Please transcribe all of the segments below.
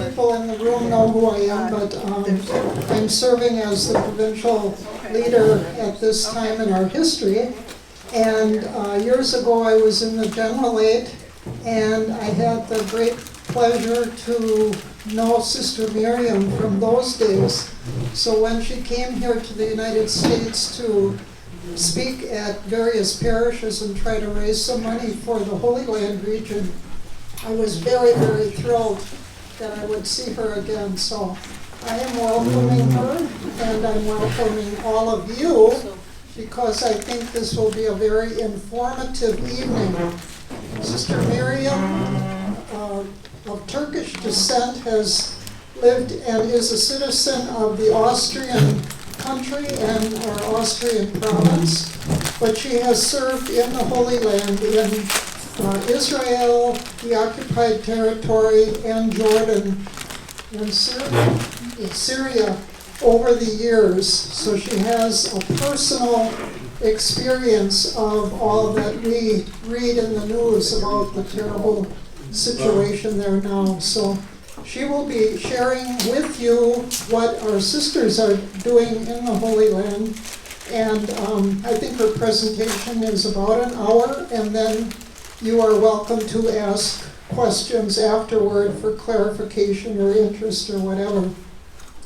people in the room know who I am, but I'm serving as the provincial leader at this time in our history. And years ago I was in the General Aid, and I had the great pleasure to know Sister Mirjam from those days. So when she came here to the United States to speak at various parishes and try to raise some money for the Holy Land region, I was very, very thrilled that I would see her again. So I am welcoming her, and I'm welcoming all of you, because I think this will be a very informative evening. Sister Mirjam, of Turkish descent, has lived and is a citizen of the Austrian country and our Austrian province, but she has served in the Holy Land in Israel, the occupied territory, and Jordan, and Syria over the years. So she has a personal experience of all that we read in the news about the terrible situation there now. So she will be sharing with you what our sisters are doing in the Holy Land. And I think her presentation is about an hour, and then you are welcome to ask questions afterward for clarification or interest or whatever.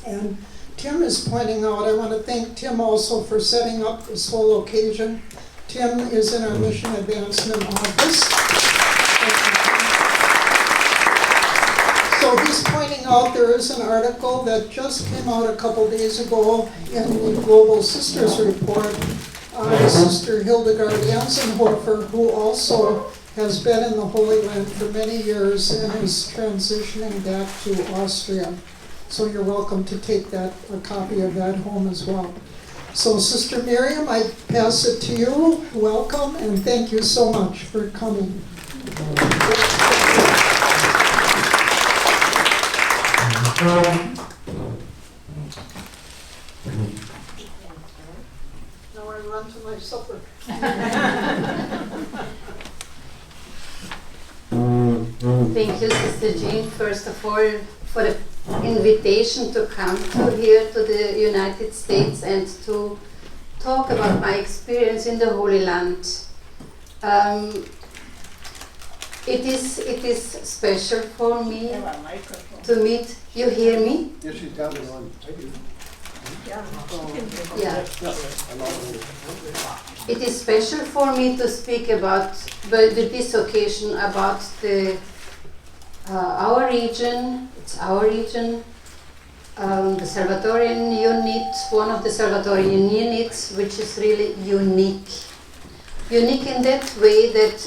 And Tim is pointing out, I want to thank Tim also for setting up this whole occasion. Tim is in our Mission Advancement Office. So he's pointing out there is an article that just came out a couple days ago in the Global Sisters Report on Sister Hildegard Jansenhofer, who also has been in the Holy Land for many years and is transitioning back to Austria. So you're welcome to take a copy of that home as well. So Sister Mirjam, I pass it to you. Welcome, and thank you so much for coming. Now I run to my supper. Thank you, Sister Jean, first of all, for the invitation to come here to the United States and to talk about my experience in the Holy Land. It is special for me to meet. You hear me? Yes, she's got it on. Yeah. It is special for me to speak about, with this occasion, about our region. It's our region, the Salvatorian unit, one of the Salvatorian units, which is really unique. Unique in that way that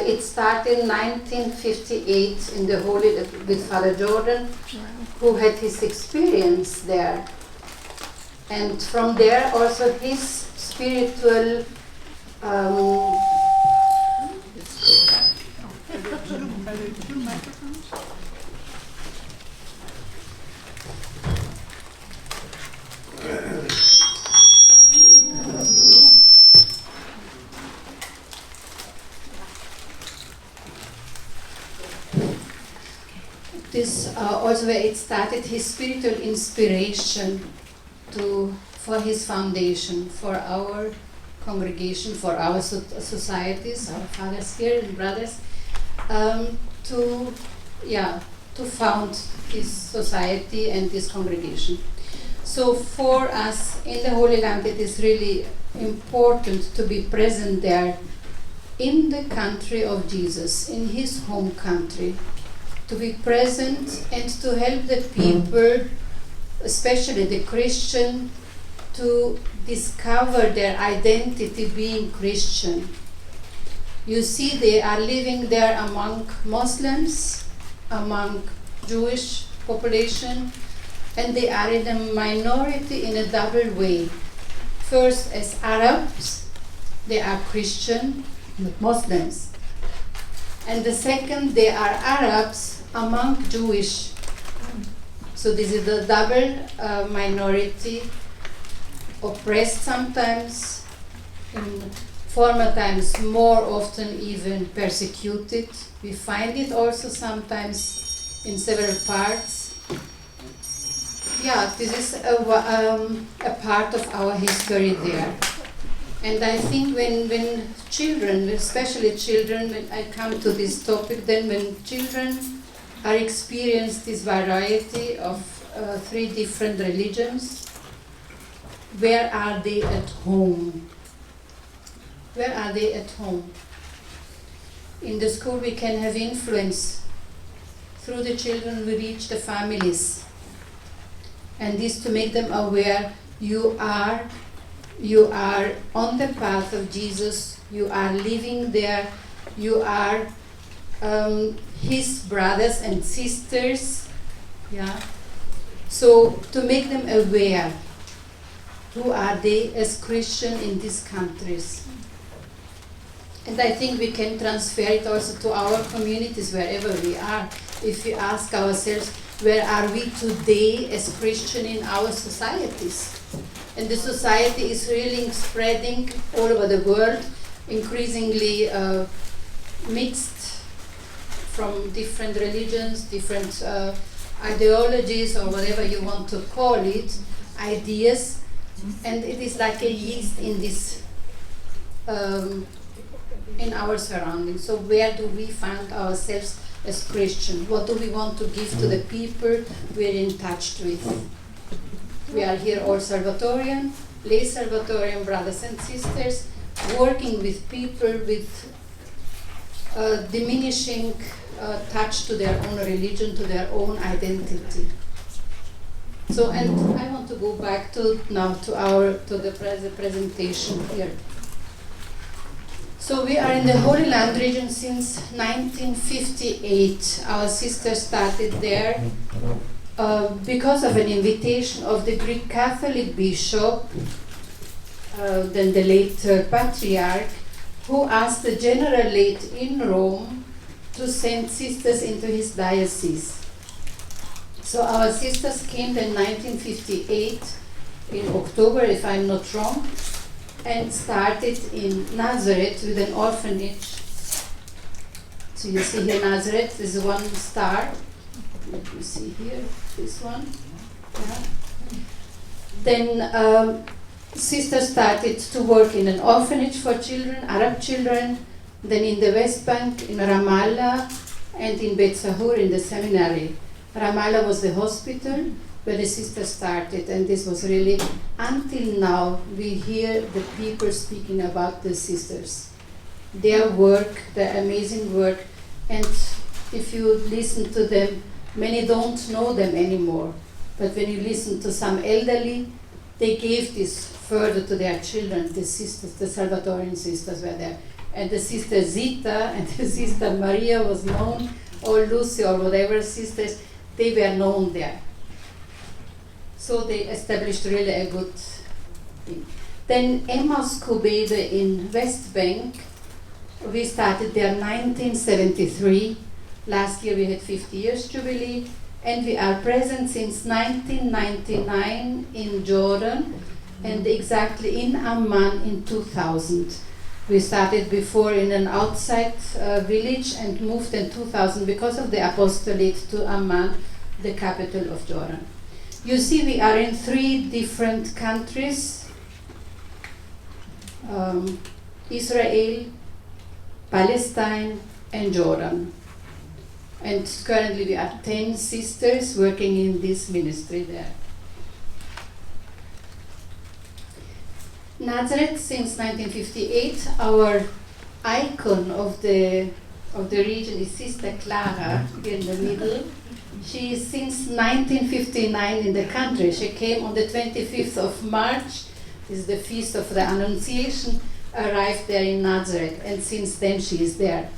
it started in 1958 in the Holy with Father Jordan, who had his experience there. And from there also his spiritual this also where it started his spiritual inspiration for his foundation, for our congregation, for our societies, our fathers here and brothers, to found this society and this congregation. So for us in the Holy Land, it is really important to be present there in the country of Jesus, in his home country, to be present and to help the people, especially the Christian, to discover their identity being Christian. You see, they are living there among Muslims, among Jewish population, and they are in a minority in a double way. First, as Arabs, they are Christian, not Muslims. And the second, they are Arabs among Jewish. So this is the double minority, oppressed sometimes, in former times more often even persecuted. We find it also sometimes in several parts yeah, this is a part of our history there. And I think when children, especially children, when I come to this topic, then when children are experience this variety of 3 different religions, where are they at home? Where are they at home? In the school we can have influence. Through the children we reach the families. And this to make them aware you are on the path of Jesus, you are living there, you are his brothers and sisters. Yeah. So to make them aware, who are they as Christian in these countries? And I think we can transfer it also to our communities wherever we are. If we ask ourselves, where are we today as Christian in our societies? And the society is really spreading all over the world, increasingly mixed from different religions, different ideologies, or whatever you want to call it, ideas. And it is like a yeast in this, in our surroundings. So where do we find ourselves as Christian? What do we want to give to the people we're in touch with? We are here all Salvatorian, lay Salvatorian brothers and sisters, working with people with diminishing touch to their own religion, to their own identity. So, and I want to go back to now to the presentation here. So we are in the Holy Land region since 1958. Our sisters started there because of an invitation of the Greek Catholic bishop, then the late Patriarch, who asked the generalate in Rome to send sisters into his diocese. So our sisters came in 1958, in October, if I'm not wrong, and started in Nazareth with an orphanage. So you see here Nazareth is 1 star. Let me see here, this one. Yeah. Then sisters started to work in an orphanage for children, Arab children, then in the West Bank, in Ramallah, and in Beit Sahur in the seminary. Ramallah was the hospital where the sisters started, and this was really, until now, we hear the people speaking about the sisters. Their work, their amazing work, and if you listen to them, many don't know them anymore. But when you listen to some elderly, they gave this further to their children. The sisters, the Salvatorian sisters were there. And the sister Zita and the sister Maria was known, or Lucy or whatever sisters, they were known there. So they established really a good thing. Then Emmaus Kubebe in West Bank, we started there 1973. Last year we had 50 years jubilee, and we are present since 1999 in Jordan, and exactly in Amman in 2000. We started before in an outside village and moved in 2000 because of the apostolate to Amman, the capital of Jordan. You see, we are in 3 different countries, Israel, Palestine, and Jordan. And currently we are 10 sisters working in this ministry there. Nazareth since 1958, our icon of the region is Sister Clara here in the middle. She is since 1959 in the country. She came on the 25th of March, this is the feast of the Annunciation, arrived there in Nazareth, and since then she is there.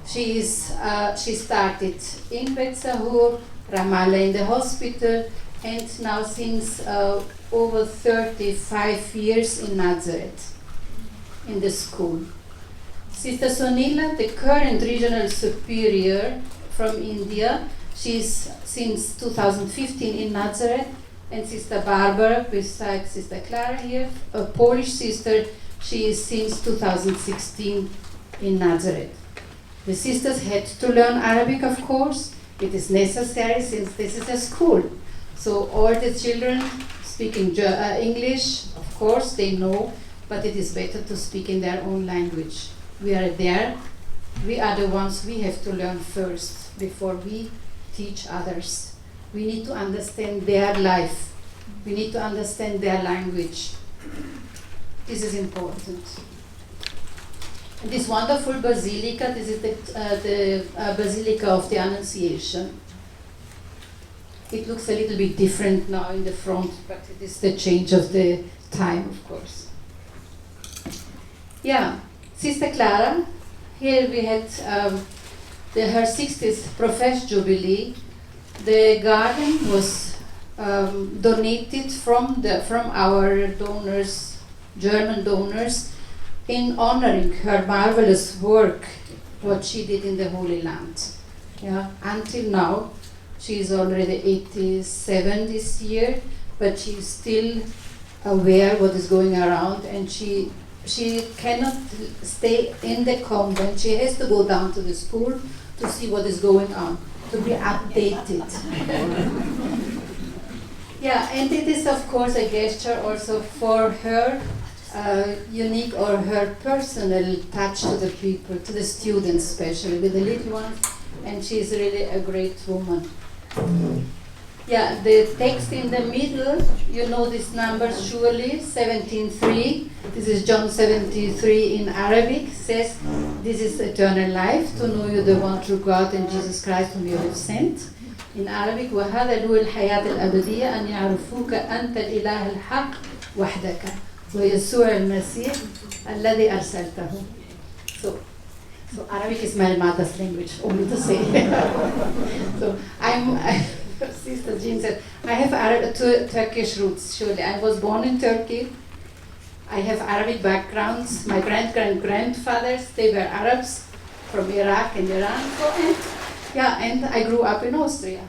She started in Beit Sahur, Ramallah in the hospital, and now since over 35 years in Nazareth, in the school. Sister Sonila, the current regional superior from India, she's since 2015 in Nazareth, and Sister Barbara, besides Sister Clara here, a Polish sister, she is since 2016 in Nazareth. The sisters had to learn Arabic, of course. It is necessary since this is a school. So all the children speaking English, of course, they know, but it is better to speak in their own language. We are there. We are the ones we have to learn first before we teach others. We need to understand their life. We need to understand their language. This is important. And this wonderful basilica, this is the Basilica of the Annunciation. It looks a little bit different now in the front, but it is the change of the time, of course. Yeah, Sister Clara, here we had her 60th professed jubilee. The garden was donated from our donors, German donors, in honoring her marvelous work, what she did in the Holy Land. Yeah, until now, she is already 87 this year, but she is still aware what is going around, and she cannot stay in the convent. She has to go down to the school to see what is going on, to be updated. Yeah, and it is of course a gesture also for her unique or her personal touch to the people, to the students especially, with the little ones, and she is really a great woman. Yeah, the text in the middle, you know these numbers surely, 17:3. This is John 17:3 in Arabic, says, this is eternal life, to know you the one true God and Jesus Christ whom you have sent. In Arabic, وهذا هو الحياة الأبدية أن يعرفوك أنت الإله الحق وحدك ويسوع المسيح الذي أرسلته. So Arabic is my mother's language, only to say. So Sister Jean said, I have Turkish roots, surely. I was born in Turkey. I have Arabic backgrounds. My grandfathers, they were Arabs from Iraq and Iran. And I grew up in Austria.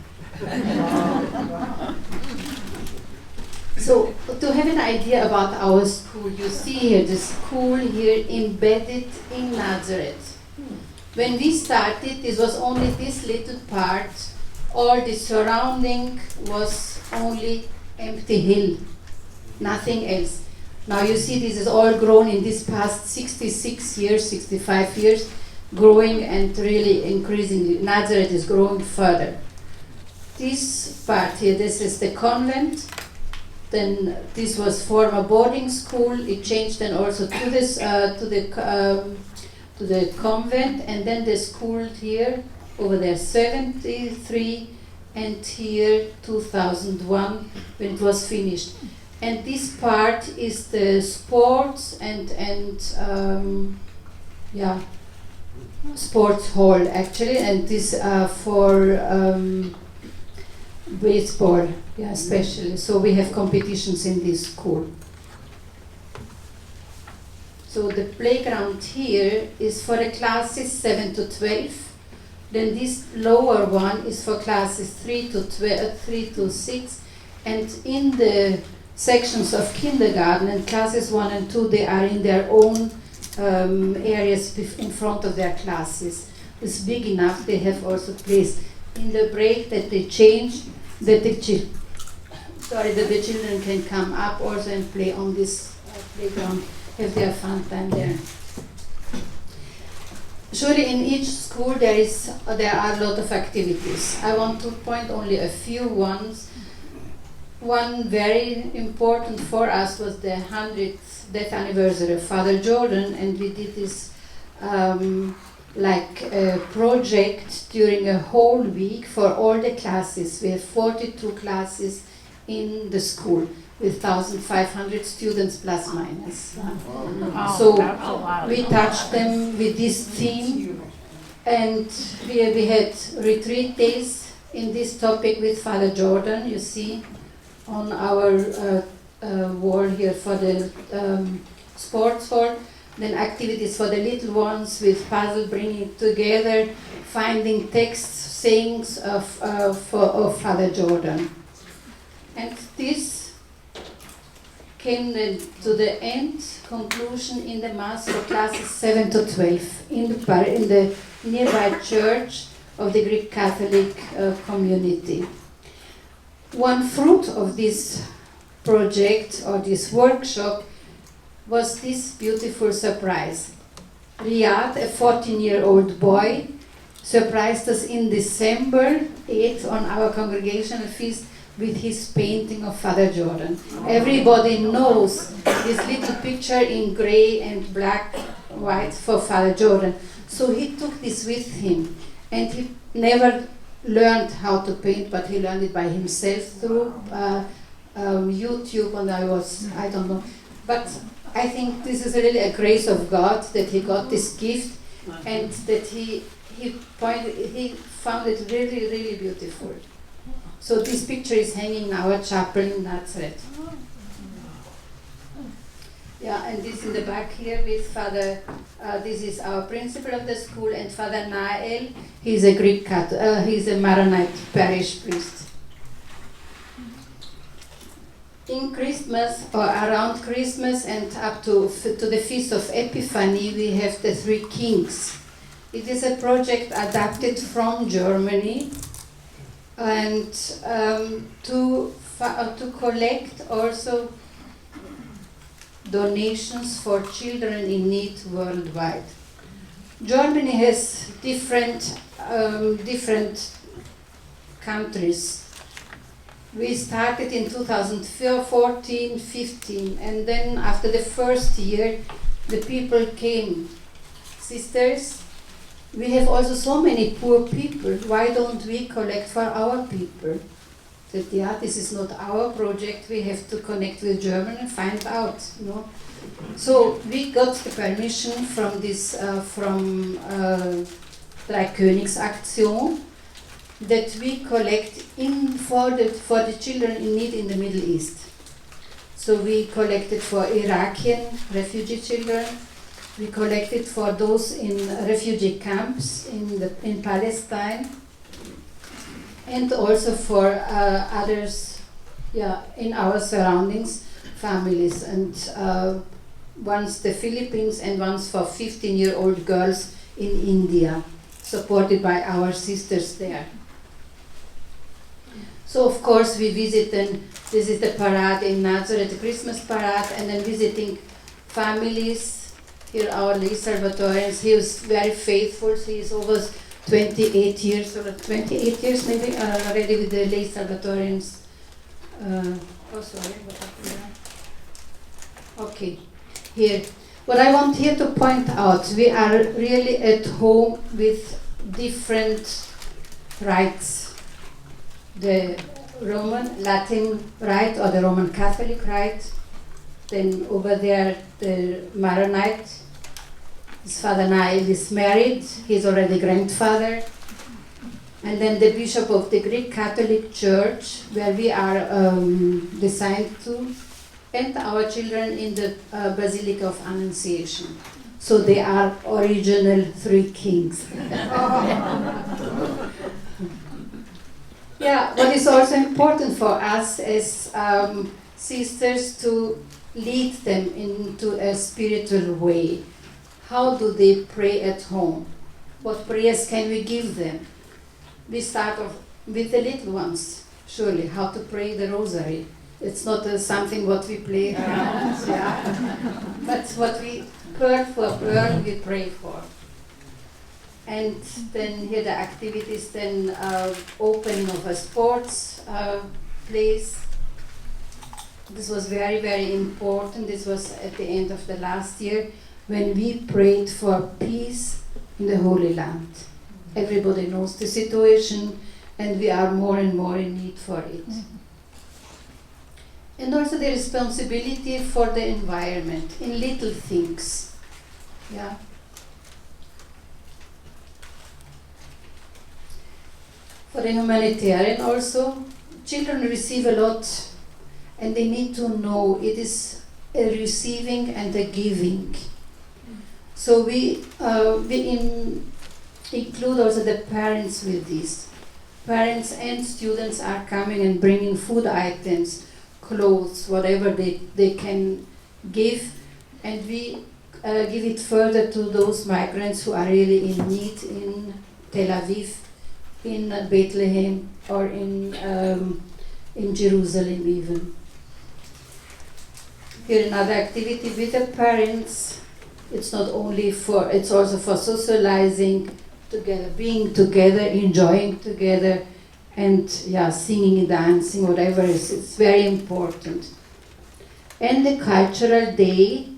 So to have an idea about our school, you see here the school here embedded in Nazareth. When we started, this was only this little part. All the surrounding was only empty hill, nothing else. Now you see this is all grown in this past 66 years, 65 years, growing and really increasingly. Nazareth is growing further. This part here, this is the convent. Then this was former boarding school. It changed then also to this to the convent, and then the school here over there 73, and here 2001 when it was finished. And this part is the sports and sports hall actually, and this for baseball, yeah, especially. So we have competitions in this school. So the playground here is for the classes 7 to 12. Then this lower one is for classes 3 to 6. And in the sections of kindergarten and classes 1 and 2, they are in their own areas in front of their classes. It's big enough. They have also place in the break that they change, that the children can come up also and play on this playground, have their fun time there. Surely in each school there are a lot of activities. I want to point only a few ones. One very important for us was the 100th death anniversary of Father Jordan, and we did this like a project during a whole week for all the classes. We have 42 classes in the school with 1,500 students plus minus. So we touched them with this theme, and we had retreat days in this topic with Father Jordan, you see, on our wall here for the sports hall. Then activities for the little ones with puzzle, bringing it together, finding texts, sayings of Father Jordan. And this came to the end conclusion in the Mass for classes 7 to 12 in the nearby church of the Greek Catholic community. One fruit of this project or this workshop was this beautiful surprise. Riyad, a 14-year-old boy, surprised us in December 8th on our congregational feast with his painting of Father Jordan. Everybody knows this little picture in gray and black, white for Father Jordan. So he took this with him, and he never learned how to paint, but he learned it by himself through YouTube, and I don't know. But I think this is really a grace of God that he got this gift, and that he found it really, really beautiful. So this picture is hanging in our chapel in Nazareth. Yeah, and this in the back here with Father, this is our principal of the school, and Father Nael, he's a he's a Maronite parish priest. In Christmas, or around Christmas and up to the Feast of Epiphany, we have the Three Kings. It is a project adapted from Germany, and to collect also donations for children in need worldwide. Germany has different countries. We started in 2014-15, and then after the first year, the people came. Sisters, we have also so many poor people. Why don't we collect for our people? That this is not our project. We have to connect with Germany and find out. So we got the permission from this Dreikönigsaktion that we collect for the children in need in the Middle East. So we collected for Iraqi refugee children. We collected for those in refugee camps in Palestine, and also for others, in our surroundings, families, and once the Philippines, and once for 15-year-old girls in India, supported by our sisters there. So of course we visit, and this is the parade in Nazareth, the Christmas parade, and then visiting families. Here our lay Salvatorians, he was very faithful, he is over 28 years maybe, already with the lay Salvatorians. Okay, here. What I want here to point out, we are really at home with different rites. The Roman Latin rite, or the Roman Catholic rite. Then over there, the Maronite, his Father Nael is married, he's already grandfather. And then the Bishop of the Greek Catholic Church, where we are assigned to, and our children in the Basilica of Annunciation. So they are original Three Kings. Yeah, what is also important for us as sisters to lead them into a spiritual way. How do they pray at home? What prayers can we give them? We start off with the little ones, surely, how to pray the rosary. It's not something what we play around, but what we pearl for pearl, we pray for. And then here the activities, then opening of a sports place. This was very, very important. This was at the end of the last year when we prayed for peace in the Holy Land. Everybody knows the situation, and we are more and more in need for it. And also the responsibility for the environment in little things. Yeah. For the humanitarian also, children receive a lot, and they need to know it is a receiving and a giving. So we include also the parents with this. Parents and students are coming and bringing food items, clothes, whatever they can give, and we give it further to those migrants who are really in need in Tel Aviv, in Bethlehem, or in in Jerusalem even. Here another activity with the parents. It's not only for, it's also for socializing together, being together, enjoying together, and singing, dancing, whatever it's very important. And the cultural day,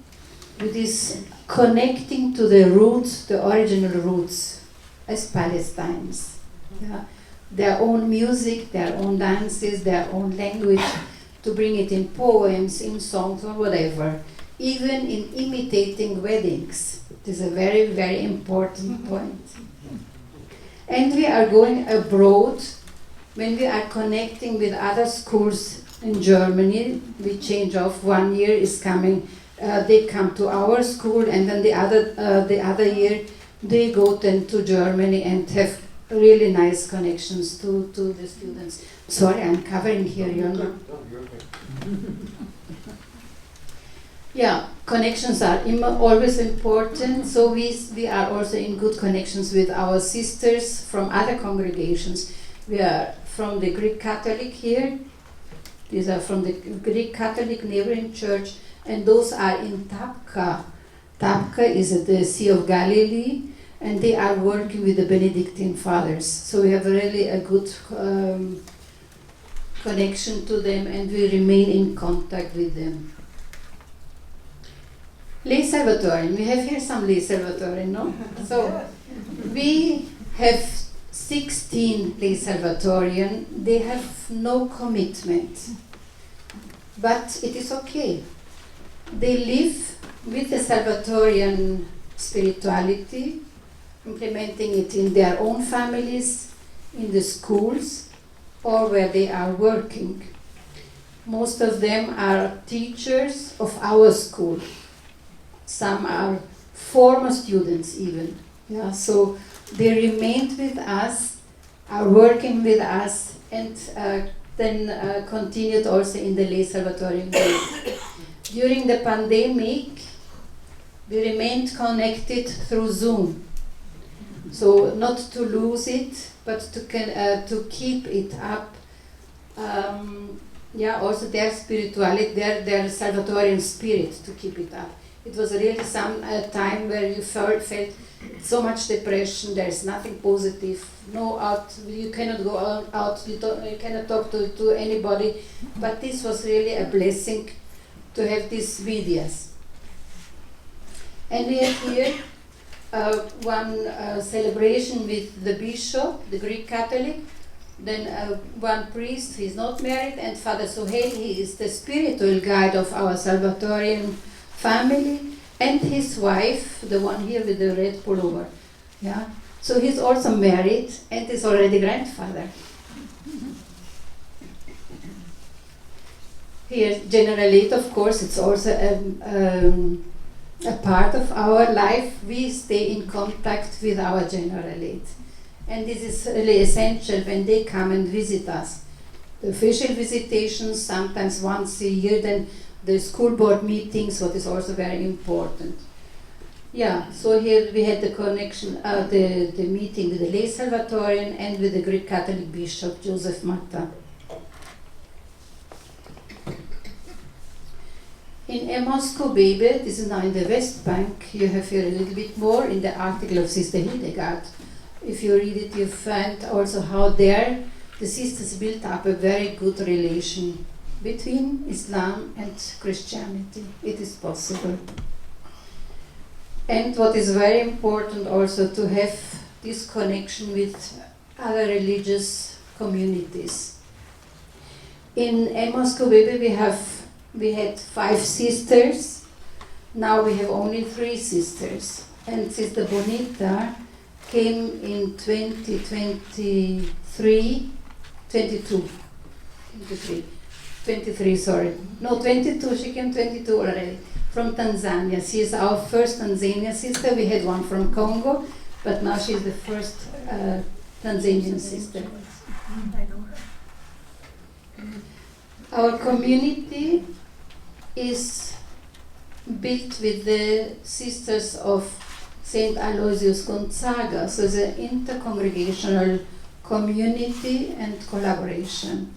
with this connecting to the roots, the original roots, as Palestinians. Yeah. Their own music, their own dances, their own language, to bring it in poems, in songs, or whatever. Even in imitating weddings. It is a very, very important point. And we are going abroad. When we are connecting with other schools in Germany, we change off. 1 year is coming, they come to our school, and then the other year they go then to Germany and have really nice connections to the students. Sorry, I'm covering here, you know. Yeah, connections are always important, so we are also in good connections with our sisters from other congregations. We are from the Greek Catholic here, these are from the Greek Catholic neighboring church, and those are in Tabqa. Tabqa is at the Sea of Galilee, and they are working with the Benedictine fathers. So we have really a good connection to them, and we remain in contact with them. Lay Salvatorian, we have here some Lay Salvatorian, no? So we have 16 Lay Salvatorian. They have no commitment, but it is okay. They live with the Salvatorian spirituality, implementing it in their own families, in the schools, or where they are working. Most of them are teachers of our school. Some are former students even. Yeah, so they remained with us, are working with us, and then continued also in the Lay Salvatorian way. During the pandemic, we remained connected through Zoom. So not to lose it, but to keep it up. Also their spirituality, their Salvatorian spirit, to keep it up. It was really some time where you felt so much depression. There is nothing positive. No out. You cannot go out. You cannot talk to anybody. But this was really a blessing to have these videos. And we have here one celebration with the bishop, the Greek Catholic, then one priest, he is not married, and Father Sohail, he is the spiritual guide of our Salvatorian family, and his wife, the one here with the red pullover. Yeah? So he's also married and is already grandfather. Here, General Aid, of course, it's also a part of our life. We stay in contact with our General Aid. And this is really essential when they come and visit us. The official visitations, sometimes once a year, then the school board meetings, what is also very important. Yeah, so here we had the connection, the meeting with the Lay Salvatorian and with the Greek Catholic Bishop, Joseph Matta. In Amos Kobebe, this is now in the West Bank, you have here a little bit more in the article of Sister Hildegard. If you read it, you find also how there the sisters built up a very good relation between Islam and Christianity. It is possible. And what is very important also, to have this connection with other religious communities. In Amos Kobebe we had 5 sisters. Now we have only 3 sisters. And Sister Bonita came in 23, sorry. No, 22, she came 22 already, from Tanzania. She is our first Tanzanian sister. We had one from Congo, but now she is the first Tanzanian sister. Our community is built with the Sisters of St. Aloysius Gonzaga, so it's an intercongregational community and collaboration.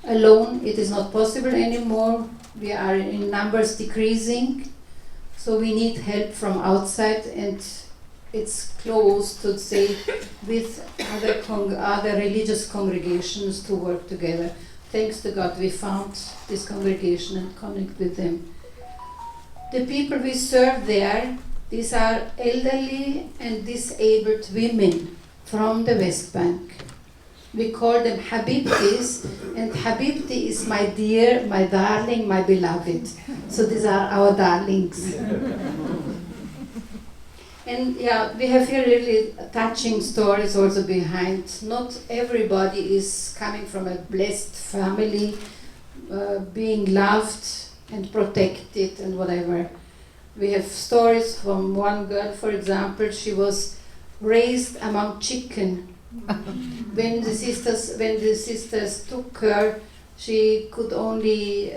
Alone, it is not possible anymore. We are in numbers decreasing, so we need help from outside, and it's close to say with other religious congregations to work together. Thanks to God, we found this congregation and connect with them. The people we serve there, these are elderly and disabled women from the West Bank. We call them Habibtis, and Habibti is my dear, my darling, my beloved. So these are our darlings. And yeah, we have here really touching stories also behind. Not everybody is coming from a blessed family, being loved and protected and whatever. We have stories from one girl, for example, she was raised among chicken. When the sisters took her, she could only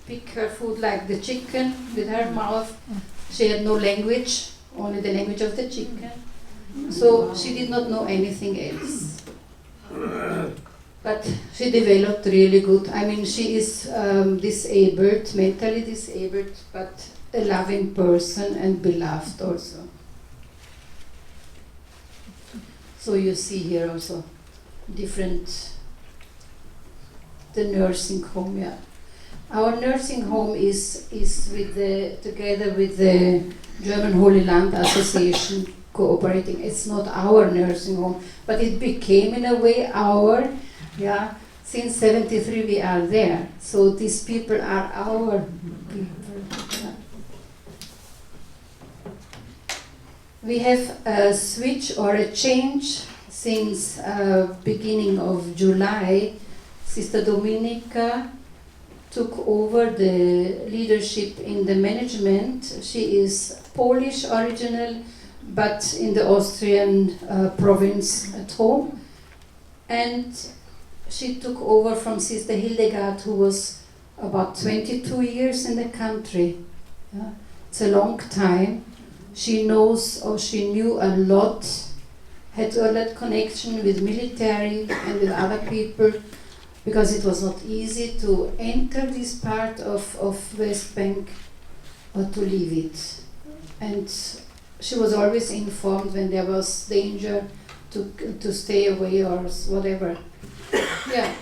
pick her food like the chicken with her mouth. She had no language, only the language of the chicken. So she did not know anything else. But she developed really good. I mean, she is disabled, mentally disabled, but a loving person and beloved also. So you see here also different, the nursing home, yeah. Our nursing home is together with the German Holy Land Association cooperating. It's not our nursing home, but it became in a way our, yeah. Since 73 we are there, so these people are our people. Yeah. We have a switch or a change since beginning of July. Sister Dominika took over the leadership in the management. She is Polish original, but in the Austrian province at home. And she took over from Sister Hildegard, who was about 22 years in the country. Yeah. It's a long time. She knows, or she knew a lot, had a lot connection with military and with other people, because it was not easy to enter this part of West Bank or to leave it. And she was always informed when there was danger to stay away or whatever. Yeah,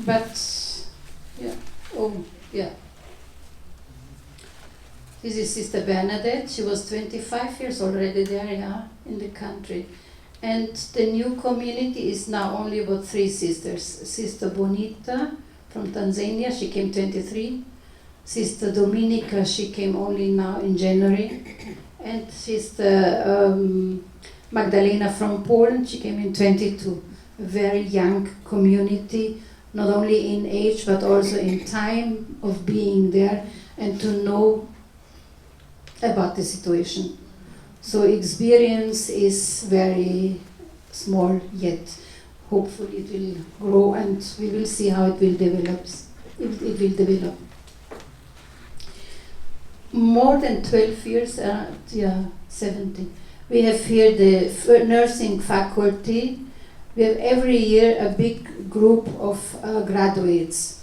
but, yeah, oh, yeah. This is Sister Bernadette. She was 25 years already there, yeah, in the country. And the new community is now only about 3 sisters. Sister Bonita from Tanzania, she came 23. Sister Dominika, she came only now in January. And Sister Magdalena from Poland, she came in 22. A very young community, not only in age but also in time of being there and to know about the situation. So experience is very small yet. Hopefully it will grow and we will see how it will develop. It will develop. More than 12 years, 17. We have here the nursing faculty. We have every year a big group of graduates.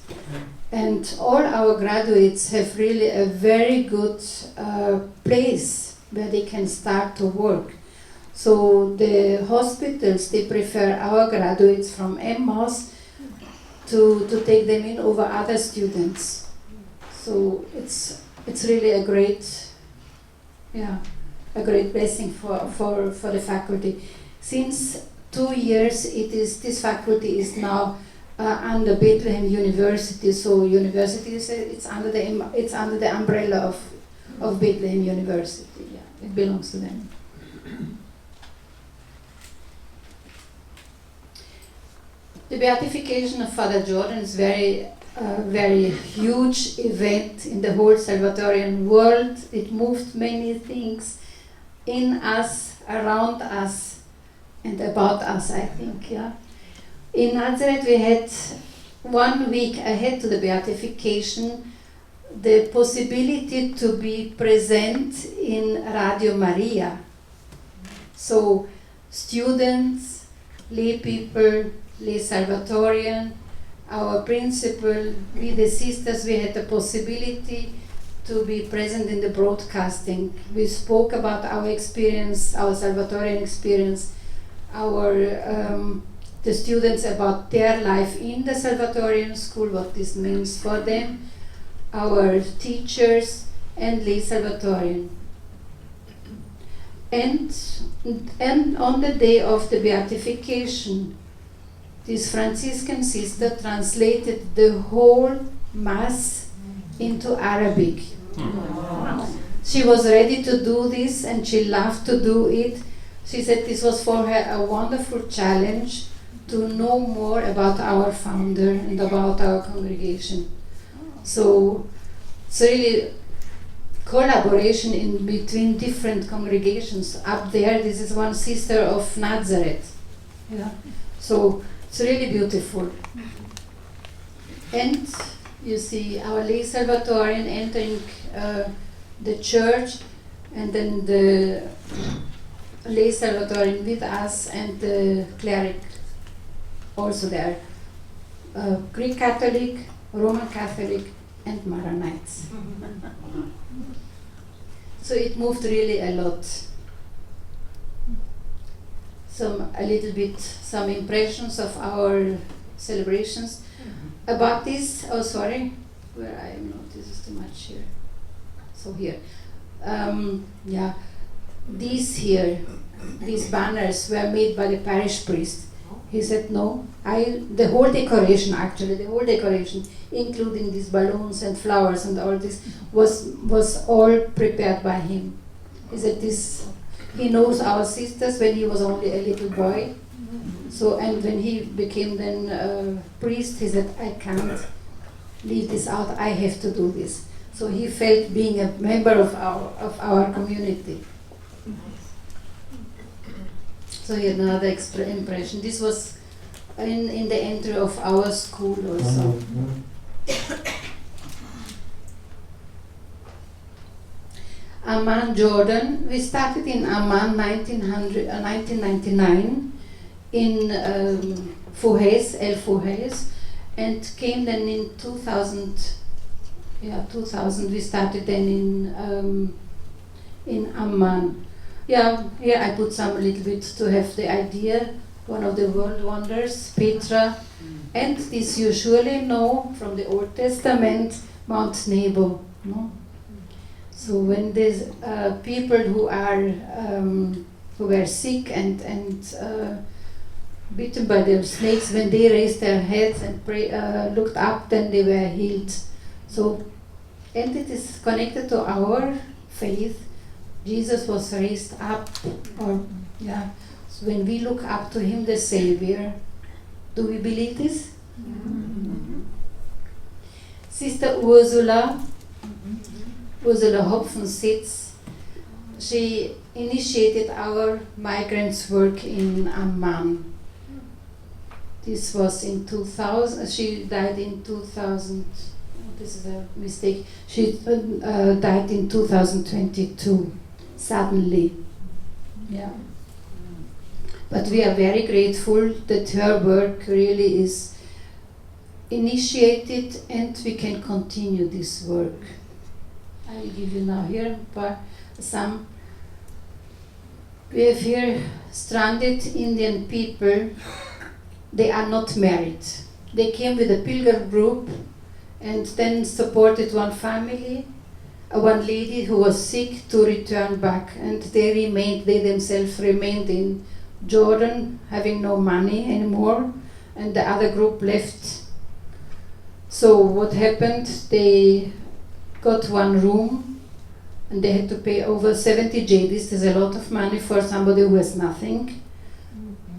And all our graduates have really a very good place where they can start to work. So the hospitals, they prefer our graduates from Emmaus to take them in over other students. So it's really a great blessing for the faculty. Since 2 years, this faculty is now under Bethlehem University. So university it's under the umbrella of Bethlehem University. Yeah, it belongs to them. The beatification of Father Jordan is very huge event in the whole Salvatorian world. It moved many things in us, around us, and about us, I think. Yeah. In Nazareth, we had 1 week ahead to the beatification the possibility to be present in Radio Maria. So students, lay people, lay Salvatorian, our principal, we the sisters, we had the possibility to be present in the broadcasting. We spoke about our experience, our Salvatorian experience, our the students about their life in the Salvatorian school, what this means for them, our teachers, and lay Salvatorian. And on the day of the beatification, this Franciscan sister translated the whole Mass into Arabic. She was ready to do this and she loved to do it. She said this was for her a wonderful challenge to know more about our founder and about our congregation. So it's really collaboration in between different congregations. Up there, this is one sister of Nazareth. Yeah. So it's really beautiful. And you see our lay Salvatorian entering the church, and then the lay Salvatorian with us, and the cleric also there. Greek Catholic, Roman Catholic, and Maronites. So it moved really a lot. Some impressions of our celebrations. About this, oh sorry, where I am not, this is too much here. So here, yeah, these banners were made by the parish priest. He said no, the whole decoration, including these balloons and flowers and all this, was all prepared by him. He said he knows our sisters when he was only a little boy. So, and when he became then a priest, he said, I can't leave this out, I have to do this. So he felt being a member of our community. So he had another impression. This was in the entry of our school also. Amman, Jordan. We started in Amman 1999 in Fouhays, El Fouhays, and came then in 2000. Yeah, 2000. We started then in Amman. Yeah, here I put some a little bit to have the idea. One of the world wonders, Petra, and this you surely know from the Old Testament, Mount Nebo. No? So when there's people who were sick and bitten by the snakes, when they raised their heads and looked up, then they were healed. So, and it is connected to our faith. Jesus was raised up, or yeah. So when we look up to him, the Savior, do we believe this? Mm-hmm. Sister Ursula Hopfen-Sitz, she initiated our migrants' work in Amman. This was in 2000. She died in 2000. This is a mistake. She died in 2022, suddenly. Yeah. But we are very grateful that her work really is initiated and we can continue this work. I will give you now here some. We have here stranded Indian people. They are not married. They came with a pilgrim group and then supported one family, one lady who was sick to return back, and they themselves remained in Jordan, having no money anymore, and the other group left. So what happened, they got one room and they had to pay over 70 JDs. There's a lot of money for somebody who has nothing,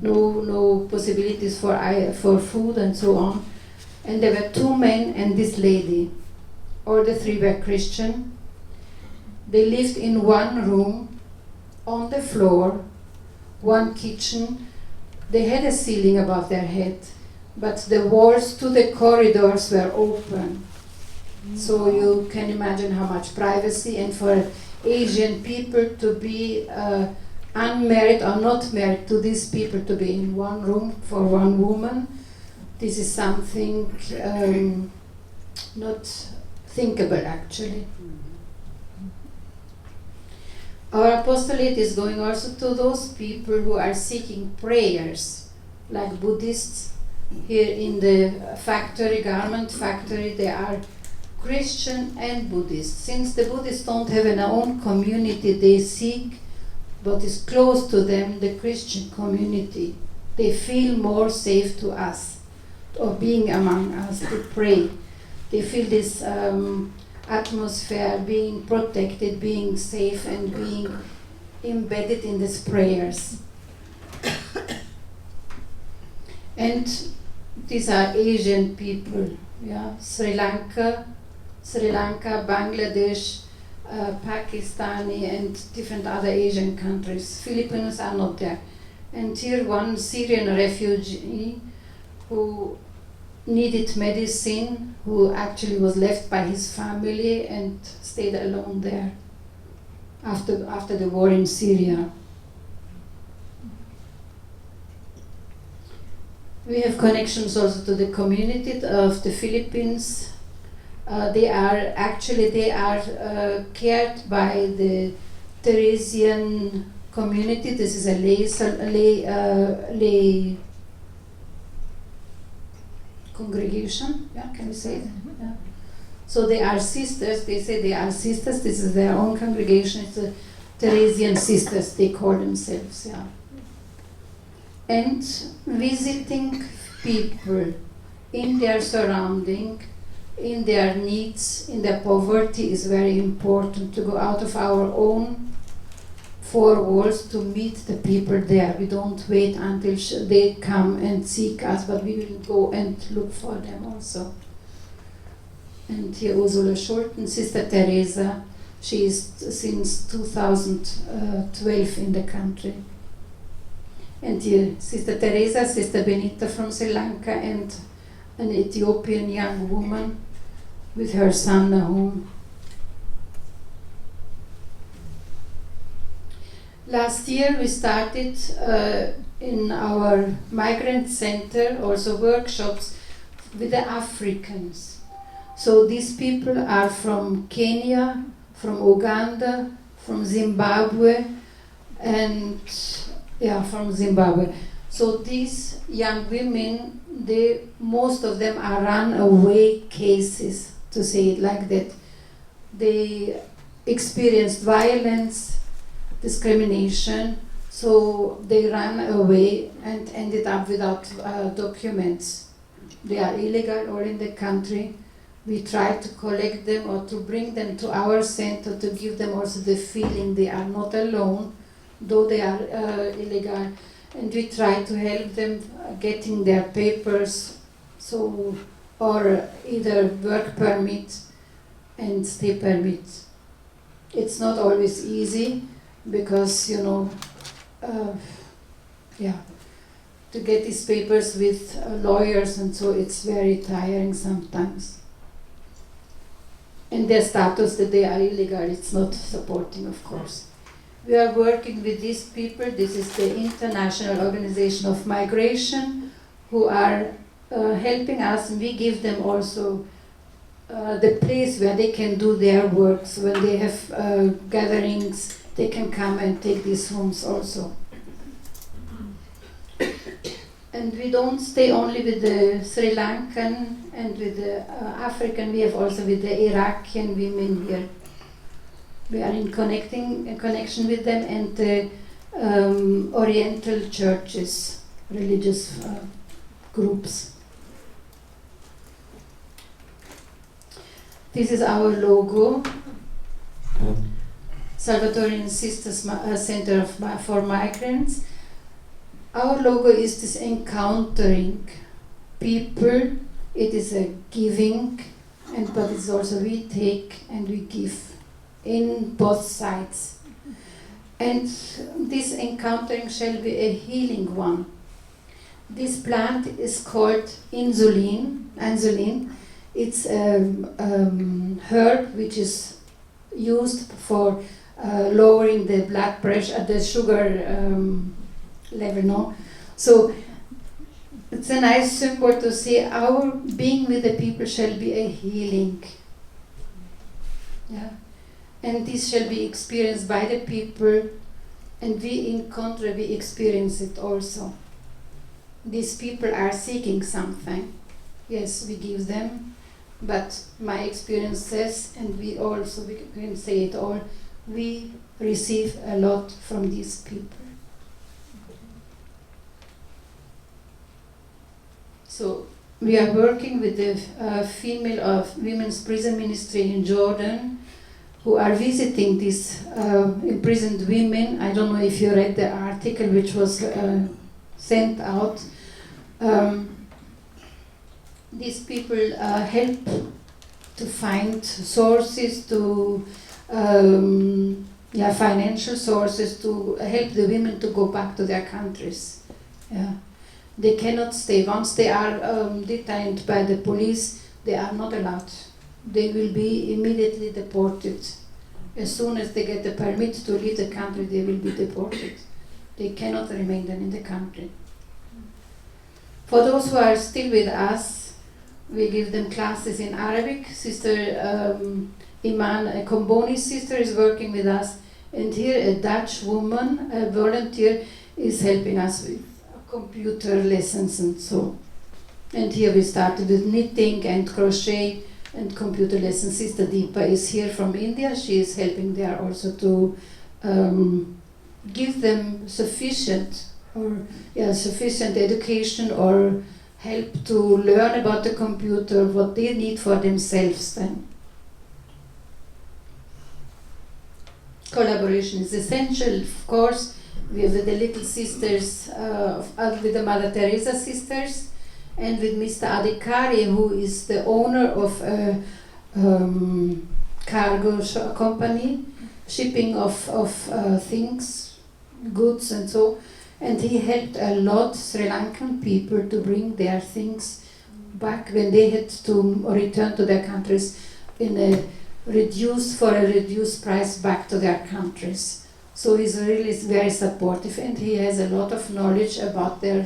no possibilities for food and so on. And there were two men and this lady. All the three were Christian. They lived in one room, on the floor, one kitchen. They had a ceiling above their head, but the walls to the corridors were open. So you can imagine how much privacy, and for Asian people to be unmarried or not married, to these people to be in one room for one woman, this is something not thinkable actually. Our apostolate is going also to those people who are seeking prayers, like Buddhists. Here in the garment factory, they are Christian and Buddhist. Since the Buddhists don't have an own community, they seek what is close to them, the Christian community. They feel more safe to us, or being among us to pray. They feel this atmosphere, being protected, being safe, and being embedded in these prayers. And these are Asian people, Sri Lanka, Bangladesh, Pakistani, and different other Asian countries. Filipinos are not there. And here one Syrian refugee who needed medicine, who actually was left by his family and stayed alone there after the war in Syria. We have connections also to the community of the Philippines. They are cared by the Theresian community. This is a lay congregation. Yeah, can we say it? Yeah. So they are sisters. They say they are sisters. This is their own congregation. It's the Theresian Sisters. They call themselves. Yeah. And visiting people in their surrounding, in their needs, in their poverty is very important, to go out of our own four walls to meet the people there. We don't wait until they come and seek us, but we will go and look for them also. And here Ursula Schulten, Sister Teresa, she is since 2012 in the country. And here Sister Teresa, Sister Benita from Sri Lanka, and an Ethiopian young woman with her son Nahum. Last year we started in our migrant center also workshops with the Africans. So these people are from Kenya, from Uganda, from Zimbabwe, and from Zimbabwe. So these young women, most of them are runaway cases, to say it like that. They experienced violence, discrimination, so they ran away and ended up without documents. They are illegal or in the country. We try to collect them or to bring them to our center to give them also the feeling they are not alone, though they are illegal. And we try to help them getting their papers, or either work permit and stay permit. It's not always easy because, to get these papers with lawyers, and so it's very tiring sometimes. And their status that they are illegal, it's not supporting, of course. We are working with these people. This is the International Organization of Migration, who are helping us, and we give them also the place where they can do their works. When they have gatherings, they can come and take these rooms also. And we don't stay only with the Sri Lankan and with the African, we have also with the Iraqian women here. We are in connection with them, and the Oriental churches, religious groups. This is our logo, Salvatorian Sisters Center for Migrants. Our logo is this encountering people. It is a giving, but it's also we take and we give in both sides. And this encountering shall be a healing one. This plant is called insulin. It's a herb which is used for lowering the blood pressure, the sugar level. No? So it's a nice symbol to see our being with the people shall be a healing. Yeah. And this shall be experienced by the people, and we in contra, we experience it also. These people are seeking something. Yes, we give them, but my experience says, and we can say it all, we receive a lot from these people. So we are working with the female of women's prison ministry in Jordan, who are visiting these imprisoned women. I don't know if you read the article which was sent out. These people help to find sources, to financial sources to help the women to go back to their countries. Yeah. They cannot stay. Once they are detained by the police, they are not allowed. They will be immediately deported. As soon as they get the permit to leave the country, they will be deported. They cannot remain then in the country. For those who are still with us, we give them classes in Arabic. Sister Iman Komboni's sister is working with us, and here a Dutch woman, a volunteer, is helping us with computer lessons and so. And here we started with knitting and crochet and computer lessons. Sister Deepa is here from India. She is helping there also to give them sufficient education or help to learn about the computer, what they need for themselves then. Collaboration is essential, of course. We have with the Little Sisters, with the Mother Teresa Sisters, and with Mr. Adhikari, who is the owner of a cargo company, shipping of things, goods and so. And he helped a lot Sri Lankan people to bring their things back when they had to return to their countries in a reduced price back to their countries. So he's really very supportive, and he has a lot of knowledge about their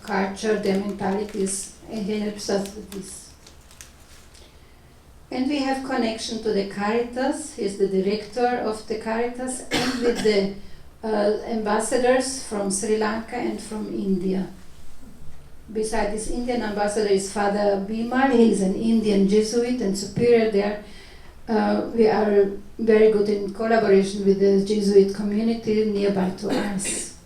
culture, their mentalities, and he helps us with this. And we have connection to the Caritas. He's the director of the Caritas, and with the ambassadors from Sri Lanka and from India. Beside this Indian ambassador is Father Bimal. He is an Indian Jesuit and superior there. We are very good in collaboration with the Jesuit community nearby to us.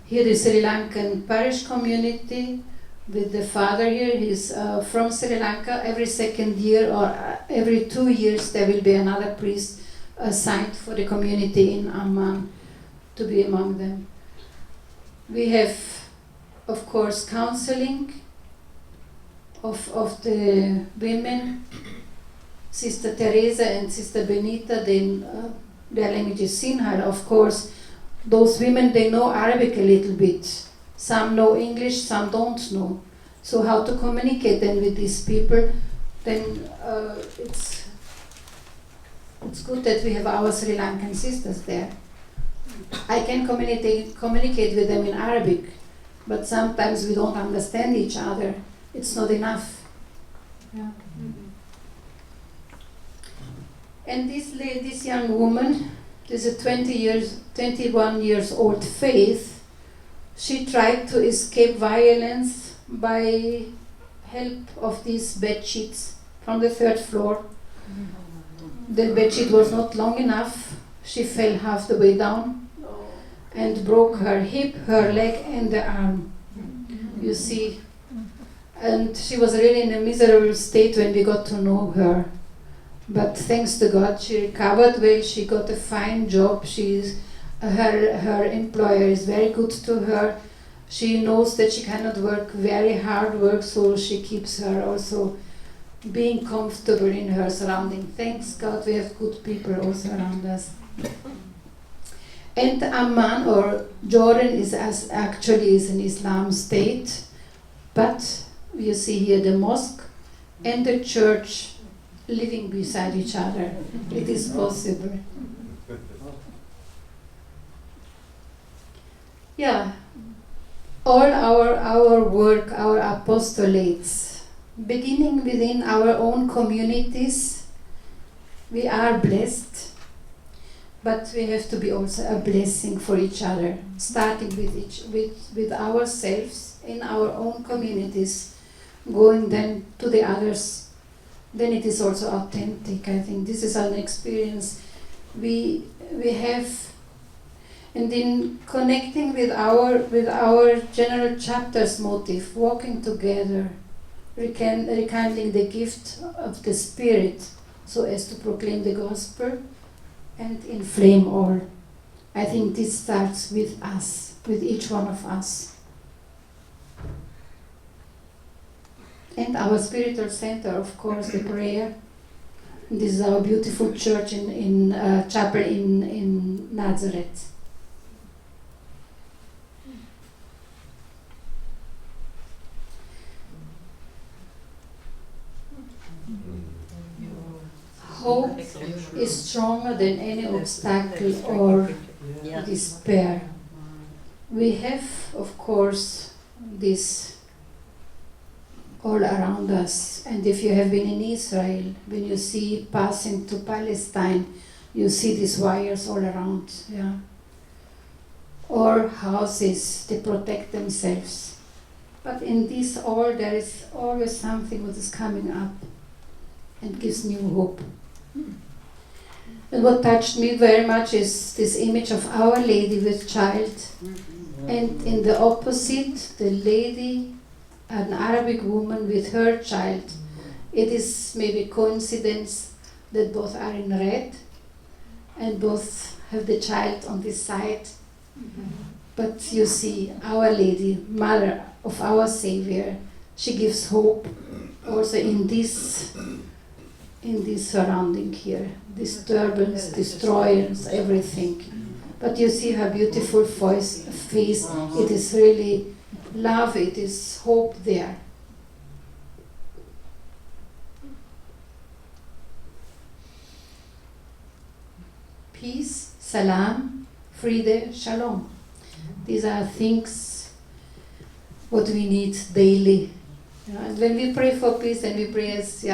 Here is Sri Lankan parish community with the father here. He's from Sri Lanka. Every second year or every 2 years there will be another priest assigned for the community in Amman to be among them. We have, of course, counseling of the women. Sister Teresa and Sister Benita, their language is Sinhala. Of course, those women, they know Arabic a little bit. Some know English, some don't know. So how to communicate then with these people? Then it's good that we have our Sri Lankan sisters there. I can communicate with them in Arabic, but sometimes we don't understand each other. It's not enough. Yeah. Mm-hmm. And this young woman, this is a 21 years old Faith. She tried to escape violence by help of these bed sheets from the 3rd floor. The bed sheet was not long enough. She fell half the way down and broke her hip, her leg, and the arm. You see. And she was really in a miserable state when we got to know her. But thanks to God, she recovered well. She got a fine job. Her employer is very good to her. She knows that she cannot work very hard work, so she keeps her also being comfortable in her surrounding. Thanks God, we have good people also around us. And Amman or Jordan is actually an Islam state, but you see here the mosque and the church living beside each other. It is possible. Yeah, all our work, our apostolates, beginning within our own communities, we are blessed, but we have to be also a blessing for each other, starting with ourselves in our own communities, going then to the others. Then it is also authentic. I think this is an experience we have. And in connecting with our general chapter's motive, walking together, rekindling the gift of the Spirit, so as to proclaim the gospel and inflame all. I think this starts with us, with each one of us. And our spiritual center, of course, the prayer. This is our beautiful church in chapel in Nazareth. Hope is stronger than any obstacle or despair. We have, of course, this all around us. And if you have been in Israel, when you see passing to Palestine, you see these wires all around, yeah. Or houses, they protect themselves. But in this all, there is always something that is coming up and gives new hope. And what touched me very much is this image of Our Lady with child, and in the opposite, the lady, an Arabic woman with her child. It is maybe coincidence that both are in red and both have the child on this side. But you see, Our Lady, Mother of our Savior, she gives hope also in this surrounding here, disturbance, destroyance, everything. But you see her beautiful face, it is really love, it is hope there. Peace, salam, Friede, shalom. These are things what we need daily. And when we pray for peace, and we pray as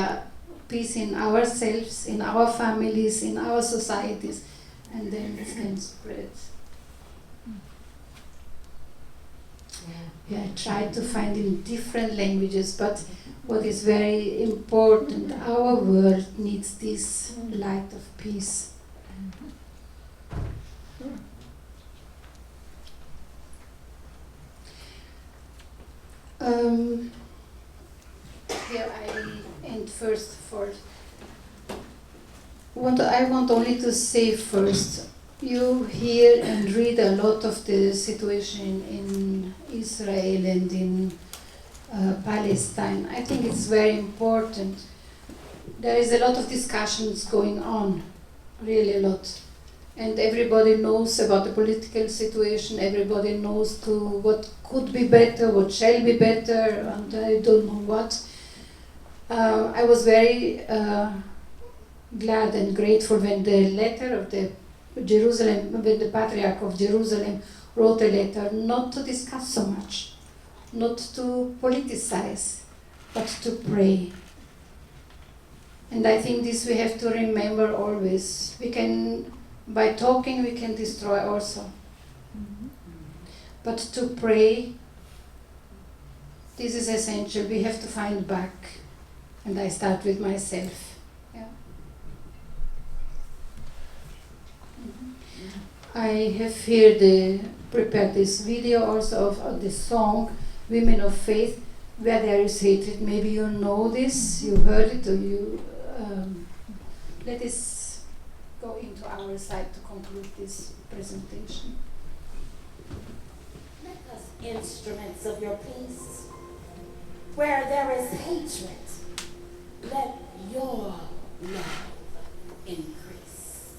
peace in ourselves, in our families, in our societies, and then this can spread. I try to find in different languages, but what is very important, our world needs this light of peace. Here I end first for what I want only to say first. You hear and read a lot of the situation in Israel and in Palestine. I think it's very important. There is a lot of discussions going on, really a lot. And everybody knows about the political situation, everybody knows what could be better, what shall be better, and I don't know what. I was very glad and grateful when the letter of the Jerusalem, when the Patriarch of Jerusalem wrote a letter not to discuss so much, not to politicize, but to pray. And I think this we have to remember always. By talking we can destroy also. But to pray, this is essential. We have to find back. And I start with myself. Yeah. I have here prepared this video also of the song Women of Faith, Where There Is Hatred. Maybe you know this, you heard it, or you let us go into our side to conclude this presentation. Make us instruments of your peace. Where there is hatred, let your love increase.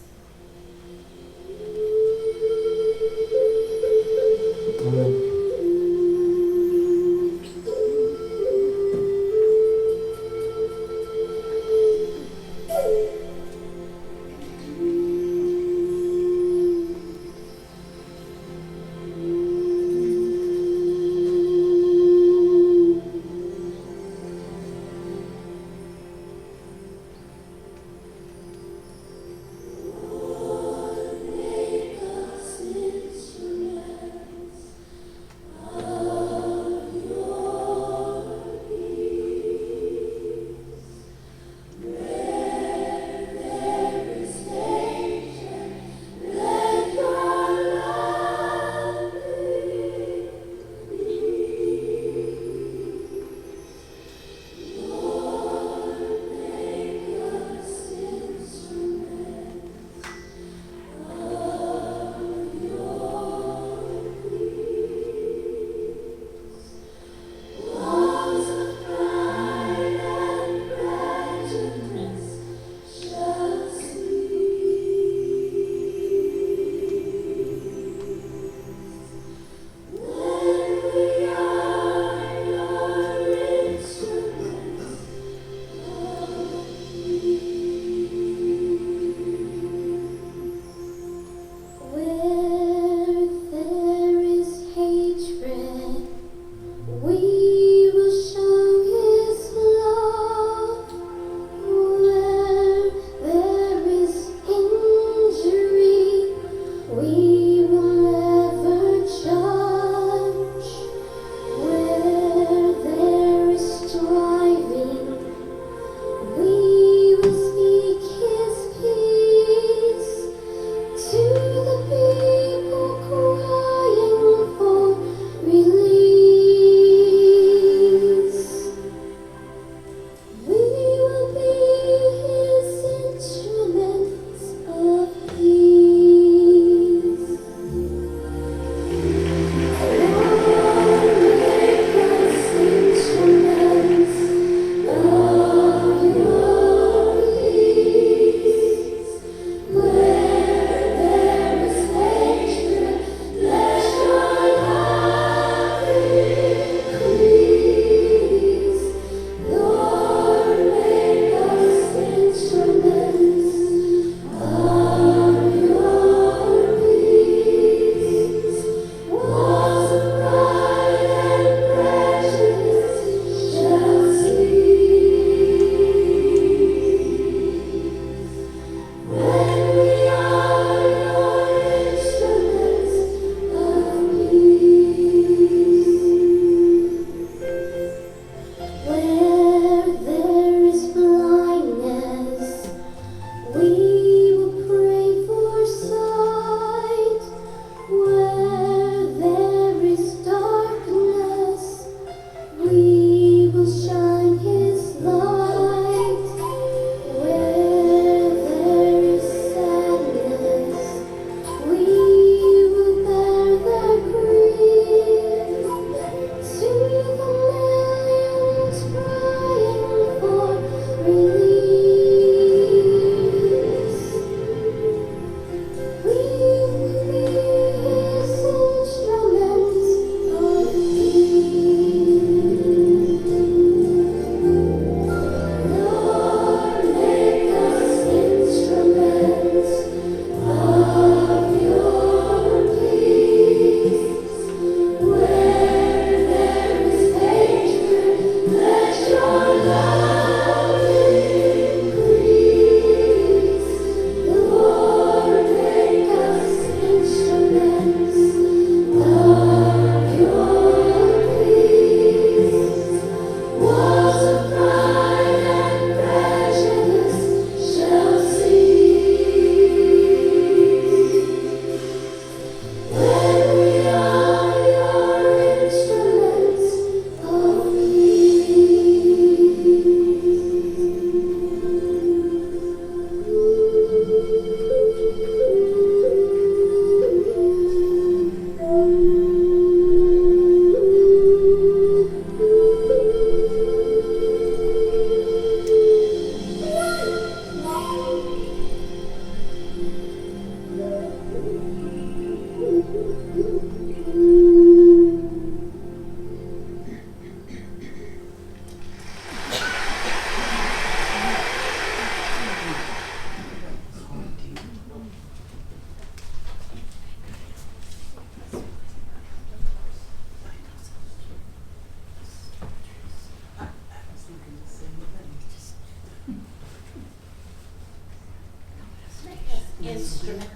instrument.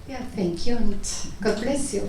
Yeah, thank you and God bless you.